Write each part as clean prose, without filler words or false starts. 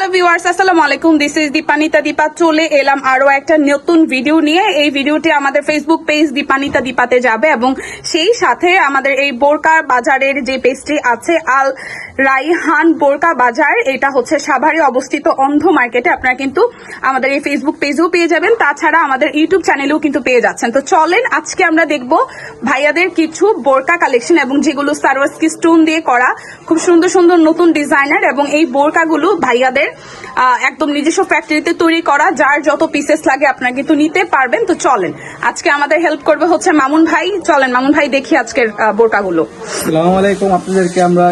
Hello viewers, আসসালামু আলাইকুম। This is Dipanita Dipa. চলে এলাম আরো একটা নতুন ভিডিও নিয়ে। এই ভিডিওটি আমাদের ফেসবুক পেজ দীপানিতা দীপাতে যাবে এবং সেই সাথে আমাদের এই বোরকা বাজারের যে পেজটি আছে আল রাইহান বোরকা বাজার, এটা হচ্ছে সাভারে অবস্থিত অন্ধ মার্কেটে। আপনারা কিন্তু আমাদের এই ফেসবুক পেজেও পেয়ে যাবেন, তাছাড়া আমাদের ইউটিউব চ্যানেলেও কিন্তু পেয়ে যাচ্ছেন। তো চলেন আজকে আমরা দেখব ভাইয়াদের কিছু বোরকা কালেকশন এবং যেগুলো সারওয়ারস্কি স্টোন দিয়ে করা, খুব সুন্দর সুন্দর নতুন ডিজাইনার, এবং এই বোরকাগুলো ভাইয়াদের একদম নিজস্ব ফ্যাক্টরিতে তৈরি করা, যার যত পিসেস লাগে আপনারা কিন্তু নিতে পারবেন। তো চলেন আজকে আমাদের হেল্প করবে হচ্ছে মামুন ভাই। চলেন মামুন ভাই দেখি আজকের বোরকাগুলো। আসসালামু আলাইকুম, আপনাদেরকে আমরা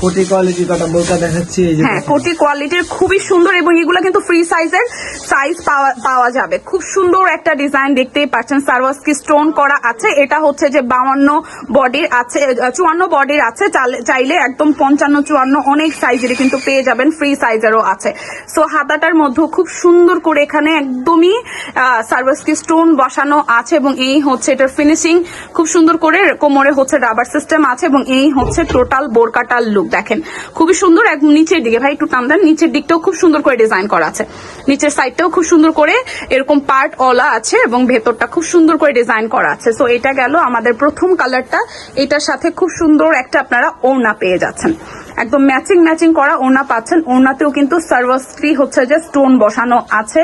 কোটি কোয়ালিটির একটা বোরকা দেখাচ্ছি। হ্যাঁ, কোটি কোয়ালিটির খুবই সুন্দর, এবং এগুলো কিন্তু ফ্রি সাইজের পাওয়া যাবে। খুব সুন্দর একটা ডিজাইন দেখতেই পাচ্ছেন, সারওয়ারস্কি স্টোন করা আছে। এটা হচ্ছে যে 52 বডির আছে, 54 বডির আছে, চাইলে একদম 55 54 অনেক সাইজের কিন্তু পেয়ে যাবেন, ফ্রি সাইজেরও আছে। সো হাতাটার মধ্যে খুব সুন্দর করে এখানে একদমই সারওয়ারস্কি স্টোন বসানো আছে, এবং এই হচ্ছে এটার ফিনিশিং খুব সুন্দর করে। কোমরে হচ্ছে রাবার সিস্টেম আছে, এবং এই হচ্ছে টোটাল বোরকাটা লুক দেখেন, খুবই সুন্দর। একদম নিচের দিকে ভাই একটু টান দেন, নিচের দিকটাও খুব সুন্দর করে ডিজাইন করা আছে, নিচের সাইডটাও খুব সুন্দর করে এরকম পার্ট অলা আছে, এবং ভেতরটা খুব সুন্দর করে ডিজাইন করা আছে। সো এটা গেল আমাদের প্রথম কালারটা। এটার সাথে খুব সুন্দর একটা আপনারা ওড়না পেয়ে যাচ্ছেন, একদম ম্যাচিং করা ওড়না পাচ্ছেন। ওড়নাতেও কিন্তু সারওয়ারস্কি হচ্ছে যে স্টোন বসানো আছে।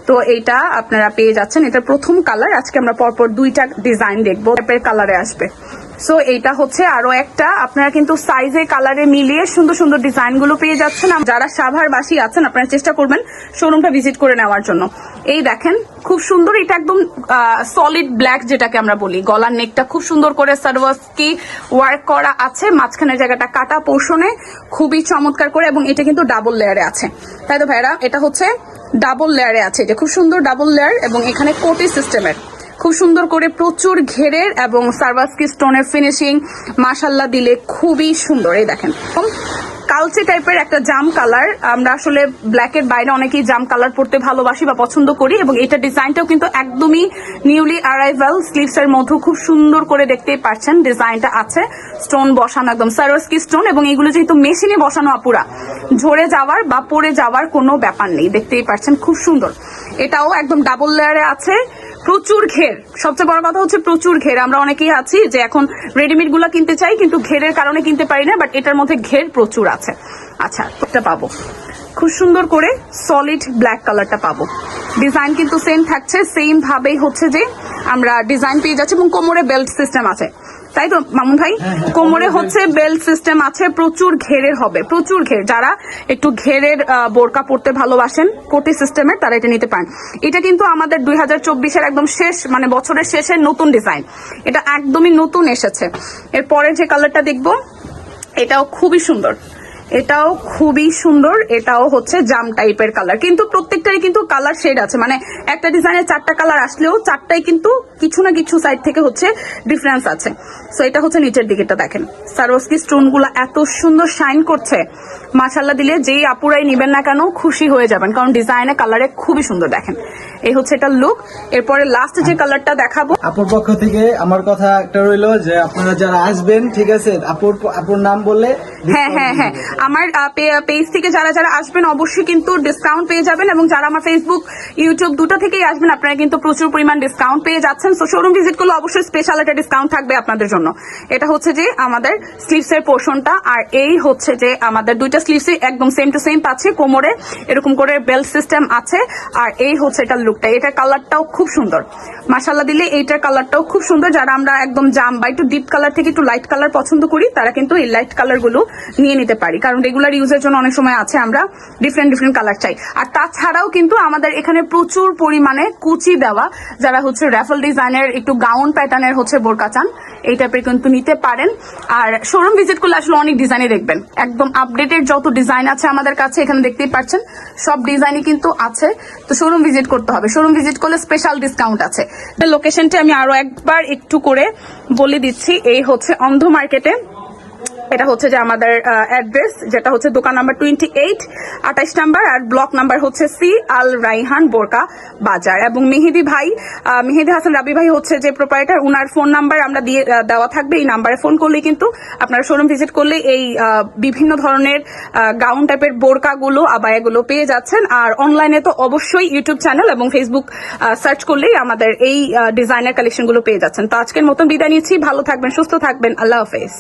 তো এইটা আপনারা পেয়ে যাচ্ছেন, এটা প্রথম কালার। আজকে আমরা পরপর দুইটা ডিজাইন দেখবো, টাইপের কালারে আসবে। সো এইটা হচ্ছে আরো একটা, আপনারা কিন্তু সাইজে কালারে মিলিয়ে সুন্দর সুন্দর ডিজাইন গুলো পেয়ে যাচ্ছেন। যারা সাভারবাসী আছেন আপনারা চেষ্টা করবেন শোরুমটা ভিজিট করে নেওয়ার জন্য। এই দেখেন খুব সুন্দর, এটা একদম সলিড ব্ল্যাক যেটাকে আমরা বলি। গলার নেকটা খুব সুন্দর করে সারওয়ারস্কি ওয়ার্ক করা আছে, মাঝখানের জায়গাটা কাটা পোর্শনে খুবই চমৎকার করে, এবং এটা কিন্তু ডাবল লেয়ারে আছে, তাই তো ভাইরা? এটা হচ্ছে ডাবল লেয়ারে আছে, এটা খুব সুন্দর ডাবল লেয়ার, এবং এখানে কোটি সিস্টেমের খুব সুন্দর করে প্রচুর ঘেরের এবং সারওয়ারস্কি স্টোনের ফিনিশিং মাশাল্লাহ দিলে খুবই সুন্দর। এই দেখেন কালচে টাইপের একটা জাম কালার। আমরা আসলে ব্ল্যাকের বাইরে অনেকেই জাম কালার পরতে ভালোবাসি বা পছন্দ করি, এবং এটা ডিজাইনটাও কিন্তু একদমই নিউলি অ্যারাইভাল। স্লিভস এর মধ্যে খুব সুন্দর করে দেখতেই পাচ্ছেন ডিজাইনটা আছে, স্টোন বসানো একদম সারওয়ারস্কি স্টোন, এবং এগুলো যেহেতু মেশিনে বসানো আপুরা, ঝরে যাওয়ার বা পড়ে যাওয়ার কোনো ব্যাপার নেই। দেখতেই পাচ্ছেন খুব সুন্দর, এটাও একদম ডাবল লেয়ারে আছে, প্রচুর ঘের। সবচেয়ে বড় কথা হচ্ছে প্রচুর ঘের। আমরা অনেকেই আছি যে এখন রেডিমেড গুলা কিনতে চাই, কিন্তু ঘেরের কারণে কিনতে পারি না, বাট এটার মধ্যে ঘের প্রচুর আছে। আচ্ছা, এটা পাবো খুব সুন্দর করে সলিড ব্ল্যাক কালারটা পাবো। ডিজাইন কিন্তু সেম থাকছে, সেম ভাবেই হচ্ছে যে আমরা ডিজাইন পেয়ে যাচ্ছি, এবং কোমরে বেল্ট সিস্টেম আছে, তাই তো মামুন ভাই? কোমরে হচ্ছে বেল্ট সিস্টেম আছে, প্রচুর ঘেরের হবে, প্রচুর ঘের। যারা একটু ঘেরের বোরকা পরতে ভালোবাসেন কোটি সিস্টেমের, তারা এটা নিতে পারেন। এটা কিন্তু আমাদের 2024-এর একদম শেষ, মানে বছরের শেষের নতুন ডিজাইন, এটা একদমই নতুন এসেছে। এরপরে যে কালারটা দেখবো এটাও খুবই সুন্দর, এটাও খুবই সুন্দর। এটাও হচ্ছে জাম টাইপের কালার, কিন্তু প্রত্যেকটারই কিন্তু কালার শেড আছে, মানে একটা ডিজাইনের 4টা কালার আসলেও 4টাই কিন্তু কিছু না কিছু সাইড থেকে হচ্ছে ডিফারেন্স আছে। সো এটা হচ্ছে নিচের দিকেটা দেখেন, সারওয়ারস্কি স্টোন গুলা এত সুন্দর শাইন করছে, মাশাল্লাহ দিলে যেই আপুরাই নিবেন না কেন খুশি হয়ে যাবেন, কারণ ডিজাইনে কালারে খুবই সুন্দর। দেখেন এই হচ্ছে এটা লুক। এরপরে লাস্ট যে কালারটা দেখাবো, আপুর পক্ষ থেকে আমার কথা একটা রইলো যে আপনারা যারা আসবেন, ঠিক আছে, আপুর নাম বললে হ্যাঁ, আমার পেজ থেকে যারা যারা আসবেন অবশ্যই কিন্তু ডিসকাউন্ট পেয়ে যাবেন, এবং যারা আমার ফেসবুক ইউটিউব দুটো থেকেই আসবেন আপনারা কিন্তু প্রচুর পরিমাণ ডিসকাউন্ট পেয়ে যাচ্ছেন। তো শোরুম ভিজিট করলে অবশ্যই স্পেশাল একটা ডিসকাউন্ট থাকবে আপনাদের জন্য। এটা হচ্ছে যে আমাদের স্লিভস এর পোর্শনটা, আর এই হচ্ছে যে আমাদের দুইটা স্লিভসই একদম সেম টু সেম পাচ্ছে, কোমরে এরকম করে বেল্ট সিস্টেম আছে, আর এই হচ্ছে এটা লুকটা। এটার কালারটাও খুব সুন্দর, মাশাল্লাহ দিলে এইটার কালারটাও খুব সুন্দর। যারা আমরা একদম জাম বা একটু ডিপ কালার থেকে একটু লাইট কালার পছন্দ করি, তারা কিন্তু এই লাইট কালার গুলো নিয়ে নিতে পারি, কারণ রেগুলার ইউজের জন্য অনেক সময় আছে আমরা ডিফারেন্ট কালার চাই। আর তাছাড়াও কিন্তু আমাদের এখানে প্রচুর পরিমাণে কুচি দেওয়া, যারা হচ্ছে র্যাফেল ডিজাইনের একটু গাউন প্যাটার্নের হচ্ছে বোরকা চান, এই টাইপের কিন্তু নিতে পারেন। আর শোরুম ভিজিট করলে আসলে অনেক ডিজাইনই দেখবেন, একদম আপডেটেড যত ডিজাইন আছে আমাদের কাছে এখানে দেখতেই পাচ্ছেন, সব ডিজাইনই কিন্তু আছে। তো শোরুম ভিজিট করতে হবে, শোরুম ভিজিট করলে স্পেশাল ডিসকাউন্ট আছে। লোকেশনটা আমি আরো একবার একটু করে বলে দিচ্ছি, এই হচ্ছে অন্ধ মার্কেটে এটা হচ্ছে যে আমাদের অ্যাড্রেস, যেটা হচ্ছে দোকান নাম্বার 28, 28 নাম্বার, আর ব্লক নাম্বার হচ্ছে সি, আল রাইহান বোরকা বাজার। এবং মেহেদি ভাই, মেহেদি হাসান রাবি ভাই হচ্ছে যে প্রোপাইটার, উনার ফোন নাম্বার আমরা দিয়ে দেওয়া থাকবে। এই নাম্বারে ফোন করলেই কিন্তু আপনারা শোরুম ভিজিট করলে এই বিভিন্ন ধরনের গাউন টাইপের বোরকাগুলো, আবায়াগুলো পেয়ে যাচ্ছেন। আর অনলাইনে তো অবশ্যই ইউটিউব চ্যানেল এবং ফেসবুক সার্চ করলেই আমাদের এই ডিজাইনার কালেকশনগুলো পেয়ে যাচ্ছেন। তো আজকের মতন বিদায় নিচ্ছি, ভালো থাকবেন, সুস্থ থাকবেন, আল্লাহ হাফেজ।